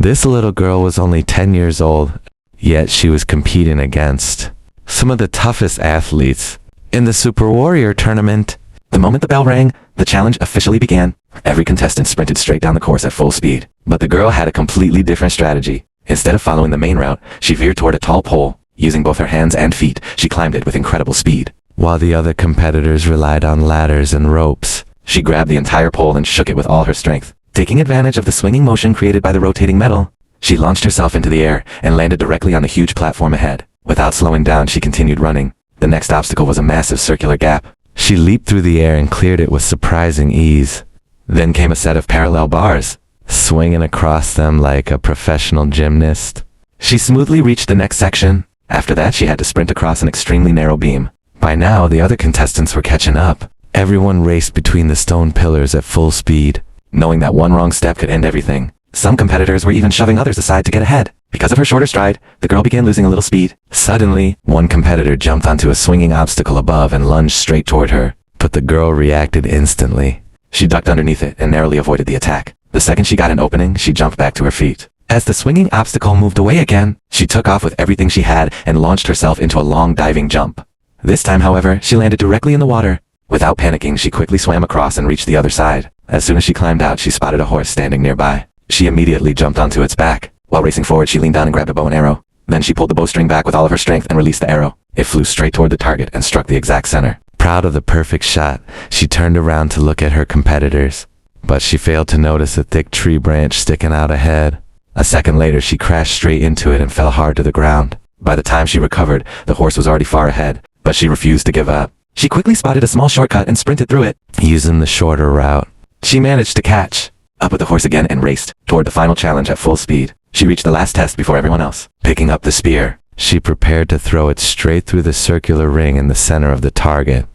This little girl was only 10 years old, yet she was competing against some of the toughest athletes in the Super Warrior tournament. The moment the bell rang, the challenge officially began. Every contestant sprinted straight down the course at full speed. But the girl had a completely different strategy. Instead of following the main route, she veered toward a tall pole. Using both her hands and feet, she climbed it with incredible speed. While the other competitors relied on ladders and ropes, she grabbed the entire pole and shook it with all her strength. Taking advantage of the swinging motion created by the rotating metal, she launched herself into the air and landed directly on the huge platform ahead. Without slowing down, she continued running. The next obstacle was a massive circular gap. She leaped through the air and cleared it with surprising ease. Then came a set of parallel bars. Swinging across them like a professional gymnast, she smoothly reached the next section. After that, she had to sprint across an extremely narrow beam. By now, the other contestants were catching up. Everyone raced between the stone pillars at full speed, knowing that one wrong step could end everything. Some competitors were even shoving others aside to get ahead. Because of her shorter stride, the girl began losing a little speed. Suddenly, one competitor jumped onto a swinging obstacle above and lunged straight toward her. But the girl reacted instantly. She ducked underneath it and narrowly avoided the attack. The second she got an opening, she jumped back to her feet. As the swinging obstacle moved away again, she took off with everything she had and launched herself into a long diving jump. This time, however, she landed directly in the water. Without panicking, she quickly swam across and reached the other side. As soon as she climbed out, she spotted a horse standing nearby. She immediately jumped onto its back. While racing forward, she leaned down and grabbed a bow and arrow. Then she pulled the bowstring back with all of her strength and released the arrow. It flew straight toward the target and struck the exact center. Proud of the perfect shot, she turned around to look at her competitors, but she failed to notice a thick tree branch sticking out ahead. A second later, she crashed straight into it and fell hard to the ground. By the time she recovered, the horse was already far ahead, but she refused to give up. She quickly spotted a small shortcut and sprinted through it. Using the shorter route, she managed to catch up with the horse again and raced toward the final challenge at full speed. She reached the last test before everyone else. Picking up the spear, she prepared to throw it straight through the circular ring in the center of the target.